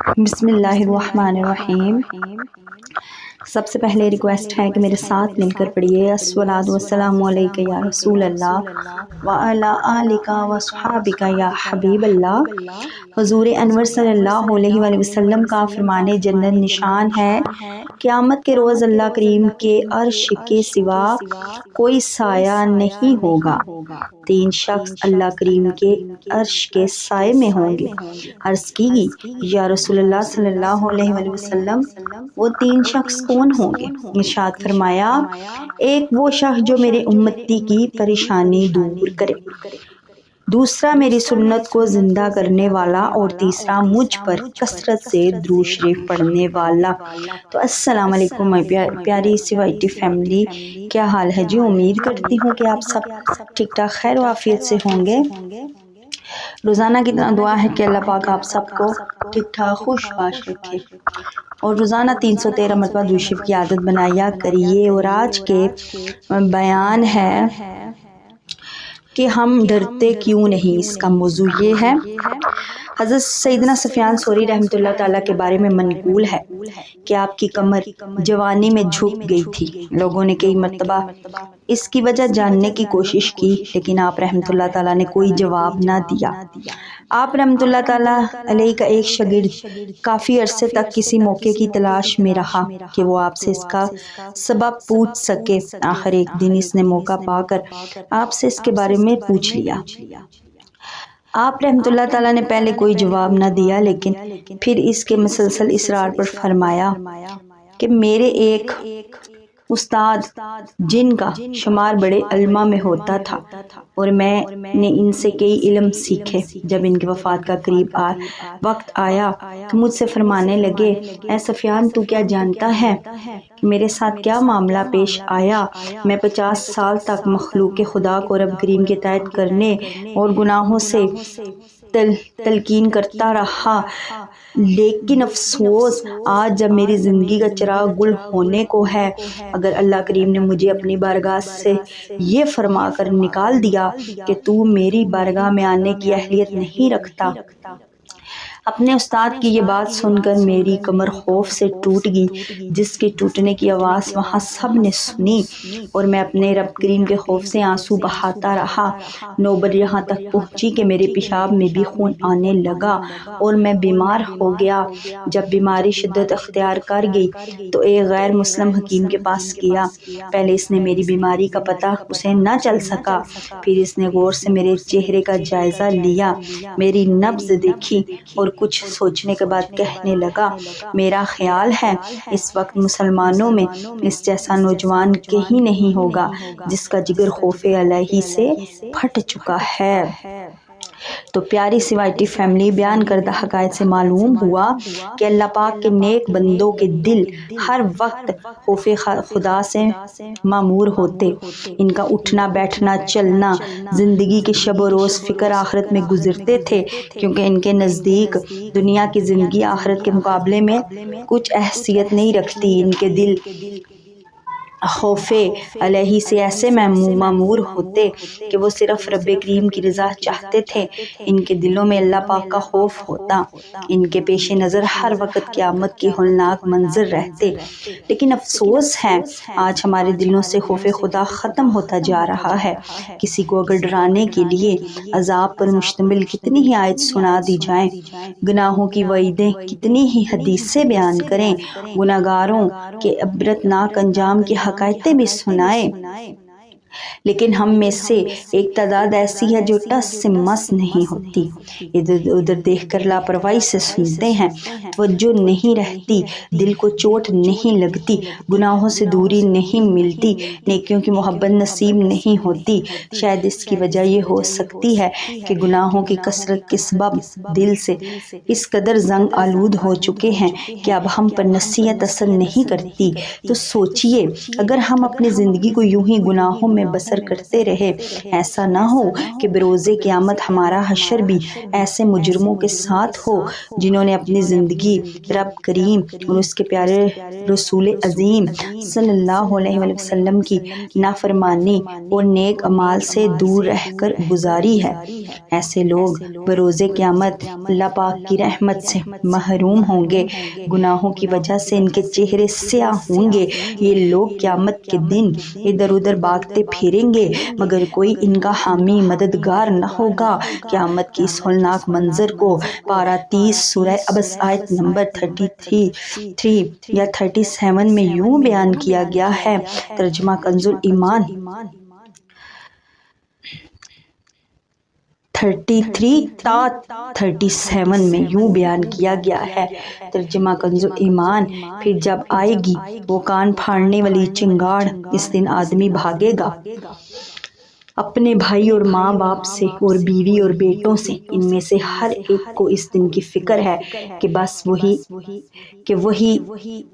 بسم اللہ الرحمن الرحیم۔ سب سے پہلے ریکویسٹ ہے کہ میرے ساتھ مل کر پڑھیے الصلاۃ والسلام علیک یا رسول اللہ وعلی آلک وصحابک یا حبیب اللہ۔ حضور انور صلی اللہ علیہ وآلہ وسلم کا فرمان جنت نشان ہے، قیامت کے روز اللہ کریم کے عرش کے سوا کوئی سایہ نہیں ہوگا۔ 3 شخص اللہ کریم کے عرش کے سائے میں ہوں گے۔ عرض کی گئی یا رسول اللہ صلی اللہ علیہ وآلہ وسلم وہ 3 شخص کون ہوں گے؟ ارشاد فرمایا، ایک وہ شخص جو میرے امتی کی پریشانی دور کرے، دوسرا میری سنت کو زندہ کرنے والا، اور تیسرا مجھ پر کثرت سے درود شریف پڑھنے والا۔ تو السلام علیکم پیاری CYT فیملی، کیا حال ہے جی؟ امید کرتی ہوں کہ آپ سب ٹھیک ٹھاک خیر و عافیت سے ہوں گے۔ روزانہ کی طرح دعا ہے کہ اللہ پاک آپ سب کو ٹھیک ٹھاک خوش باش رکھے، اور روزانہ 313 مرتبہ درود شریف کی عادت بنایا کریے۔ اور آج کے بیان ہے کہ ہم ڈرتے کیوں نہیں، اس کا موضوع یہ ہے۔ حضرت سیدنا سفیان ثوری رحمۃ اللہ تعالیٰ کے بارے میں منقول ہے کہ آپ کی کمر جوانی میں جھک گئی تھی۔ لوگوں نے کئی مرتبہ اس کی وجہ جاننے کی کوشش کی، لیکن آپ رحمۃ اللہ تعالیٰ نے کوئی جواب نہ دیا۔ آپ رحمۃ اللہ تعالیٰ علیہ کا ایک شاگرد کافی عرصے تک کسی موقع کی تلاش میں رہا کہ وہ آپ سے اس کا سبب پوچھ سکے۔ آخر ایک دن اس نے موقع پا کر آپ سے اس کے بارے میں پوچھ لیا۔ آپ رحمۃ اللہ تعالیٰ نے پہلے کوئی جواب نہ دیا، لیکن پھر اس کے مسلسل اصرار پر فرمایا کہ میرے ایک استاد جن کا شمار بڑے علماء میں ہوتا تھا، اور میں نے ان سے کئی علم سیکھے۔ جب ان کی وفات کا قریب وقت آیا تو مجھ سے فرمانے لگے، اے سفیان، تو کیا جانتا ہے کہ میرے ساتھ کیا معاملہ پیش آیا؟ میں 50 سال تک مخلوق خدا کو رب کریم کے اطاعت کرنے اور گناہوں سے تلقین کرتا رہا، لیکن افسوس آج جب میری زندگی کا چراغ گل ہونے کو ہے، اگر اللہ کریم نے مجھے اپنی بارگاہ سے یہ فرما کر نکال دیا کہ تو میری بارگاہ میں آنے کی اہلیت نہیں رکھتا۔ اپنے استاد کی یہ بات سن کر میری کمر خوف سے ٹوٹ گئی، جس کے ٹوٹنے کی آواز وہاں سب نے سنی، اور میں اپنے رب کریم کے خوف سے آنسو بہاتا رہا۔ نوبت یہاں تک پہنچی کہ میرے پیشاب میں بھی خون آنے لگا اور میں بیمار ہو گیا۔ جب بیماری شدت اختیار کر گئی تو ایک غیر مسلم حکیم کے پاس گیا۔ پہلے اس نے میری بیماری کا پتہ اسے نہ چل سکا، پھر اس نے غور سے میرے چہرے کا جائزہ لیا، میری نبض دیکھی اور کچھ سوچنے کے بعد کہنے لگا، میرا خیال ہے اس وقت مسلمانوں میں اس جیسا نوجوان کہیں نہیں ہوگا جس کا جگر خوف الہی سے پھٹ چکا ہے۔ تو پیاری CYT فیملی، بیان کردہ حقائق سے معلوم ہوا کہ اللہ پاک کے نیک بندوں کے دل ہر وقت خوف خدا سے معمور ہوتے۔ ان کا اٹھنا بیٹھنا چلنا زندگی کے شب و روز فکر آخرت میں گزرتے تھے، کیونکہ ان کے نزدیک دنیا کی زندگی آخرت کے مقابلے میں کچھ اہمیت نہیں رکھتی۔ ان کے دل خوف الہی سے ایسے معمور ہوتے کہ وہ صرف رب کریم کی رضا چاہتے تھے۔ ان کے دلوں میں اللہ پاک کا خوف ہوتا، ان کے پیش نظر ہر وقت قیامت کے ہولناک منظر رہتے۔ لیکن افسوس ہے آج ہمارے دلوں سے خوف خدا ختم ہوتا جا رہا ہے۔ کسی کو اگر ڈرانے کے لیے عذاب پر مشتمل کتنی ہی آیت سنا دی جائیں، گناہوں کی وعیدیں کتنی ہی حدیثیں بیان کریں، گناہگاروں کے عبرتناک انجام کی حقائقیں بھی سنائیں، لیکن ہم میں سے ایک تعداد ایسی ہے جو ٹس سے مس نہیں ہوتی، ادھر ادھر دیکھ کر لاپرواہی سے سنتے ہیں، توجہ نہیں رہتی، دل کو چوٹ نہیں لگتی، گناہوں سے دوری نہیں ملتی، نیکیوں کی محبت نصیب نہیں ہوتی۔ شاید اس کی وجہ یہ ہو سکتی ہے کہ گناہوں کی کثرت کے سبب دل سے اس قدر زنگ آلود ہو چکے ہیں کہ اب ہم پر نصیحت اثر نہیں کرتی۔ تو سوچئے، اگر ہم اپنی زندگی کو یوں ہی گناہوں میں بسر کرتے رہے۔ ایسا نہ ہو کہ بروز قیامت ہمارا حشر بھی ایسے مجرموں کے ساتھ ہو جنہوں نے اپنی زندگی رب کریم اور اس کے پیارے رسول عظیم صلی اللہ علیہ وسلم کی نافرمانی اور نیک اعمال سے دور رہ کر گزاری ہے۔ ایسے لوگ بروز قیامت اللہ پاک کی رحمت سے محروم ہوں گے۔ گناہوں کی وجہ سے ان کے چہرے سیاہ ہوں گے۔ یہ لوگ قیامت کے دن ادھر ادھر بھاگتے پھریں گے مگر کوئی ان کا حامی مددگار نہ ہوگا۔ قیامت کی اس ہولناک منظر کو پارہ 30 سورہ عبس آیت نمبر 33 یا 37 میں یوں بیان کیا گیا ہے۔ ترجمہ کنز ایمان 33 تا 37 میں یوں بیان کیا گیا ہے۔ ترجمہ کنز ایمان پھر جب آئے گی وہ کان پھاڑنے والی چنگاڑ، اس دن آدمی بھاگے گا اپنے بھائی اور ماں باپ سے اور بیوی اور بیٹوں سے۔ ان میں سے ہر ایک کو اس دن کی فکر ہے کہ وہی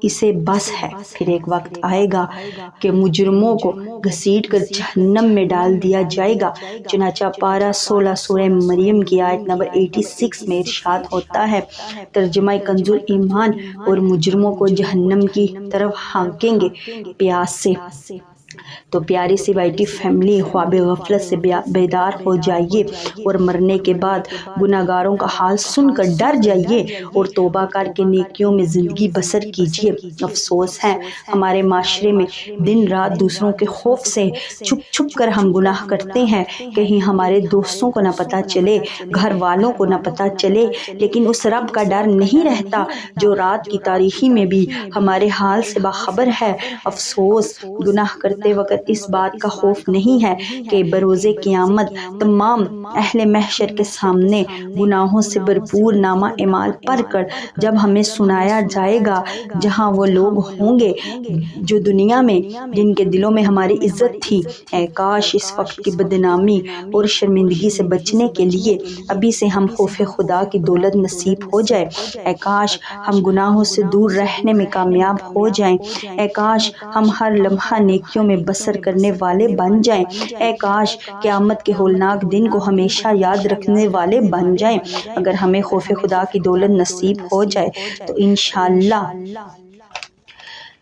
اسے بس ہے۔ پھر ایک وقت آئے گا کہ مجرموں کو گھسیٹ کر جہنم میں ڈال دیا جائے گا۔ چنانچہ پارہ 16 سورہ مریم کی آیت نمبر 86 میں ارشاد ہوتا ہے۔ ترجمہ کنز ایمان اور مجرموں کو جہنم کی طرف ہانکیں گے پیاس سے۔ تو پیاری سی وائٹی فیملی، خواب غفلت سے بیدار ہو جائیے اور مرنے کے بعد گناہگاروں کا حال سن کر ڈر جائیے اور توبہ کر کے نیکیوں میں زندگی بسر کیجیے۔ افسوس ہے ہمارے معاشرے میں دن رات دوسروں کے خوف سے چھپ چھپ کر ہم گناہ کرتے ہیں۔ کہیں ہمارے دوستوں کو نہ پتہ چلے، گھر والوں کو نہ پتہ چلے، لیکن اس رب کا ڈر نہیں رہتا جو رات کی تاریکی میں بھی ہمارے حال سے باخبر ہے۔ افسوس گناہ کرتے وقت اس بات کا خوف نہیں ہے کہ بروز قیامت تمام اہل محشر کے سامنے گناہوں سے بھرپور نامہ اعمال پڑھ کر جب ہمیں سنایا جائے گا، جہاں وہ لوگ ہوں گے جو دنیا میں جن کے دلوں میں ہماری عزت تھی۔ اے کاش اس وقت کی بدنامی اور شرمندگی سے بچنے کے لیے ابھی سے ہم خوف خدا کی دولت نصیب ہو جائے۔ اے کاش ہم گناہوں سے دور رہنے میں کامیاب ہو جائیں۔ اے کاش ہم ہر لمحہ نیکیوں میں بسر کرنے والے بن جائیں۔ اے کاش قیامت کے ہولناک دن کو ہمیشہ یاد رکھنے والے بن جائیں۔ اگر ہمیں خوف خدا کی دولت نصیب ہو جائے تو انشاءاللہ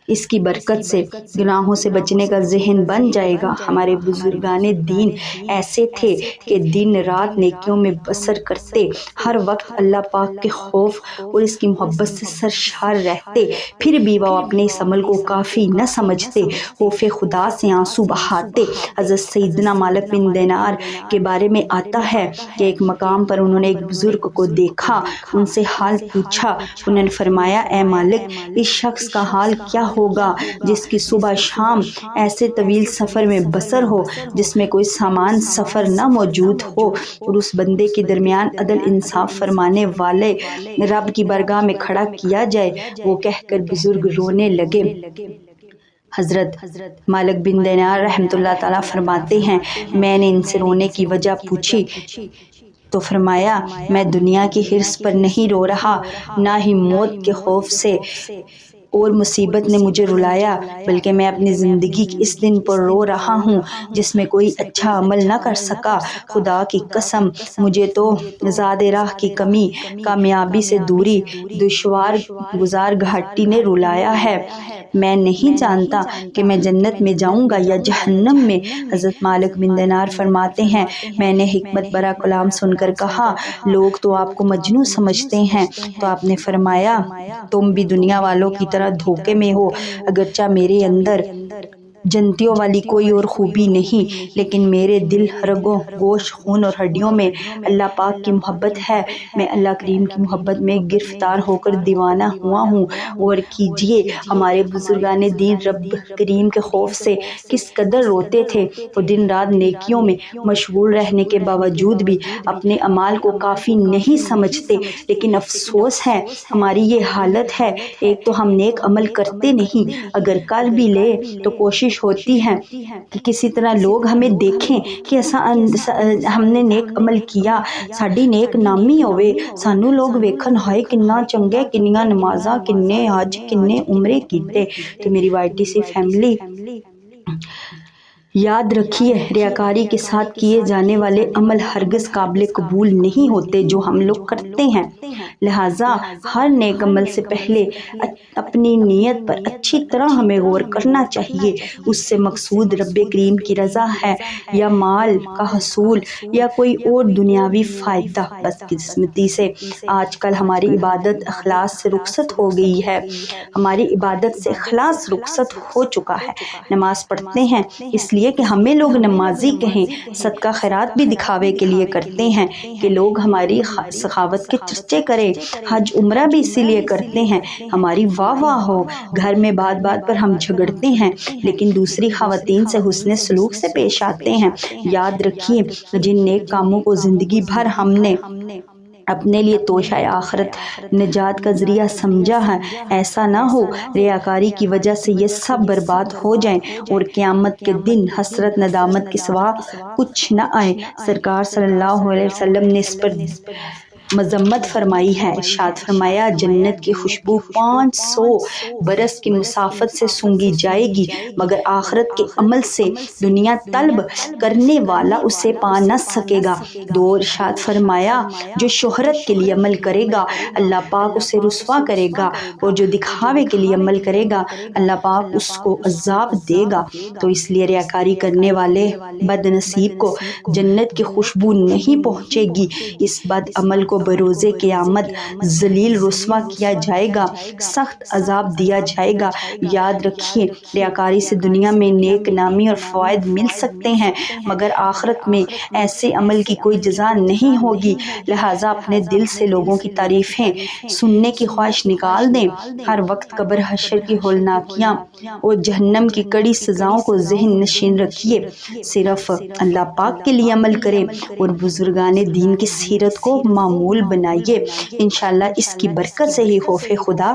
اس کی برکت سے گناہوں سے بچنے کا ذہن بن جائے گا۔ ہمارے بزرگان دین ایسے تھے کہ دن رات نیکیوں میں بسر کرتے، ہر وقت اللہ پاک کے خوف اور اس کی محبت سے سرشار رہتے، پھر بھی وہ اپنے اس عمل کو کافی نہ سمجھتے، خوف خدا سے آنسو بہاتے۔ حضرت سیدنا مالک بن دینار کے بارے میں آتا ہے کہ ایک مقام پر انہوں نے ایک بزرگ کو دیکھا، ان سے حال پوچھا۔ انہوں نے فرمایا، اے مالک، اس شخص کا حال کیا ہوگا جس کی صبح شام ایسے طویل سفر میں بسر ہو جس میں کوئی سامان سفر نہ موجود ہو، اور اس بندے کے درمیان عدل انصاف فرمانے والے رب کی بارگاہ میں کھڑا کیا جائے۔ وہ کہہ کر بزرگ رونے لگے۔ حضرت مالک بن دینار رحمۃ اللہ تعالیٰ فرماتے ہیں، میں نے ان سے رونے کی وجہ پوچھی تو فرمایا، میں دنیا کی حرص پر نہیں رو رہا، نہ ہی موت کے خوف سے اور مصیبت نے مجھے رلایا، بلکہ میں اپنی زندگی کے اس دن پر رو رہا ہوں جس میں کوئی اچھا عمل نہ کر سکا۔ خدا کی قسم مجھے تو زاد راہ کی کمی، کامیابی سے دوری، دشوار گزار گھاٹی نے رلایا ہے۔ میں نہیں جانتا کہ میں جنت میں جاؤں گا یا جہنم میں۔ حضرت مالک بن دینار فرماتے ہیں، میں نے حکمت بھرا کلام سن کر کہا، لوگ تو آپ کو مجنون سمجھتے ہیں۔ تو آپ نے فرمایا، تم بھی دنیا والوں کی طرح دھوکے میں ہو، اگرچہ میرے اندر جنتیوں والی کوئی اور خوبی نہیں، لیکن میرے دل، رگوں، گوشت، خون اور ہڈیوں میں اللہ پاک کی محبت ہے۔ میں اللہ کریم کی محبت میں گرفتار ہو کر دیوانہ ہوا ہوں۔ غور کیجئے ہمارے بزرگان دین رب کریم کے خوف سے کس قدر روتے تھے۔ وہ دن رات نیکیوں میں مشغول رہنے کے باوجود بھی اپنے اعمال کو کافی نہیں سمجھتے، لیکن افسوس ہے ہماری یہ حالت ہے۔ ایک تو ہم نیک عمل کرتے نہیں، اگر کر بھی لے تو کوشش ہوتی ہے کہ کسی طرح لوگ ہمیں دیکھیں کہ ہم نے نیک عمل کیا، ساڈی نیک نامی ہوئے، سانو لوگ ویکھن، ہائے کننا چنگے، کنیاں نمازاں، کنے حج، کنے عمرے کیتے۔ تو میری وائٹی سی فیملی، یاد رکھیے ریاکاری کے ساتھ کیے جانے والے عمل ہرگز قابل قبول نہیں ہوتے جو ہم لوگ کرتے ہیں، لہٰذا ہر نیک عمل سے پہلے اپنی نیت پر اچھی طرح ہمیں غور کرنا چاہیے، اس سے مقصود رب کریم کی رضا ہے یا مال کا حصول یا کوئی اور دنیاوی فائدہ۔ بدقسمتی سے آج کل ہماری عبادت اخلاص سے رخصت ہو گئی ہے، ہماری عبادت سے اخلاص رخصت ہو چکا ہے۔ نماز پڑھتے ہیں اس لیے کہ ہمیں لوگ نمازی کہیں، صدقہ خیرات بھی دکھاوے کے لیے کرتے ہیں کہ لوگ ہماری سخاوت کے چرچے کریں، حج عمرہ بھی اسی لیے کرتے ہیں ہماری واہ واہ ہو۔ گھر میں بات بات پر ہم جھگڑتے ہیں لیکن دوسری خواتین سے حسن سلوک سے پیش آتے ہیں۔ یاد رکھیے جن نیک کاموں کو زندگی بھر ہم نے اپنے لیے توشہ آخرت نجات کا ذریعہ سمجھا ہے، ایسا نہ ہو ریاکاری کی وجہ سے یہ سب برباد ہو جائیں اور قیامت کے دن حسرت ندامت کے سوا کچھ نہ آئے۔ سرکار صلی اللہ علیہ وسلم نے اس پر مذمت فرمائی ہے، ارشاد فرمایا جنت کی خوشبو 500 برس کی مسافت سے سونگھی جائے گی مگر آخرت کے عمل سے دنیا طلب کرنے والا اسے پا نہ سکے گا۔ دو ارشاد فرمایا جو شہرت کے لیے عمل کرے گا اللہ پاک اسے رسوا کرے گا اور جو دکھاوے کے لیے عمل کرے گا اللہ پاک اس کو عذاب دے گا۔ تو اس لیے ریاکاری کرنے والے بد نصیب کو جنت کی خوشبو نہیں پہنچے گی، اس بد عمل کو بروز قیامت ذلیل رسوا کیا جائے گا، سخت عذاب دیا جائے گا۔ یاد رکھیے ریاکاری سے دنیا میں نیک نامی اور فوائد مل سکتے ہیں مگر آخرت میں ایسے عمل کی کوئی جزا نہیں ہوگی، لہٰذا اپنے دل سے لوگوں کی تعریفیں سننے کی خواہش نکال دیں، ہر وقت قبر حشر کی ہولناکیاں اور جہنم کی کڑی سزاؤں کو ذہن نشین رکھیے، صرف اللہ پاک کے لیے عمل کریں اور بزرگان دین کی سیرت کو معمول بنائیے، انشاءاللہ اس کی برکت سے ہی خوف خدا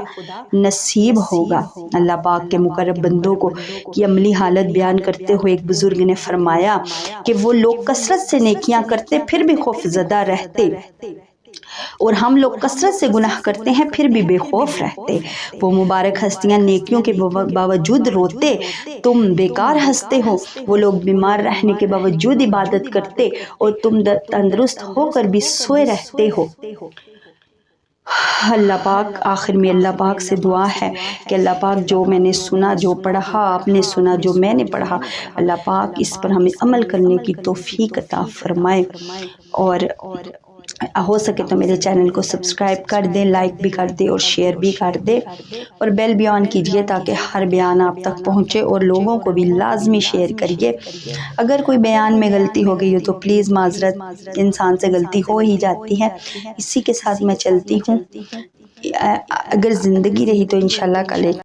نصیب ہوگا۔ اللہ پاک کے مقرب بندوں کی عملی حالت بیان کرتے ہوئے ایک بزرگ نے فرمایا کہ وہ لوگ کثرت سے نیکیاں کرتے پھر بھی خوف زدہ رہتے اور ہم لوگ کثرت سے گناہ کرتے ہیں پھر بھی بے خوف رہتے۔ وہ مبارک ہستیاں نیکیوں کے باوجود روتے، تم بیکار ہنستے ہو۔ وہ لوگ بیمار رہنے کے باوجود عبادت کرتے اور تم تندرست ہو کر بھی سوئے رہتے ہو۔ اللہ پاک آخر میں اللہ پاک سے دعا ہے کہ اللہ پاک جو میں نے سنا، جو پڑھا آپ نے سنا، جو میں نے پڑھا، اللہ پاک اس پر ہمیں عمل کرنے کی توفیق عطا فرمائے، اور ہو سکے تو میرے چینل کو سبسکرائب کر دیں، لائک بھی کر دیں اور شیئر بھی کر دیں اور بیل بھی آن کیجئے تاکہ ہر بیان آپ تک پہنچے، اور لوگوں کو بھی لازمی شیئر کریے۔ اگر کوئی بیان میں غلطی ہو گئی ہو تو پلیز معذرت، انسان سے غلطی ہو ہی جاتی ہے۔ اسی کے ساتھ میں چلتی ہوں، اگر زندگی رہی تو انشاءاللہ کل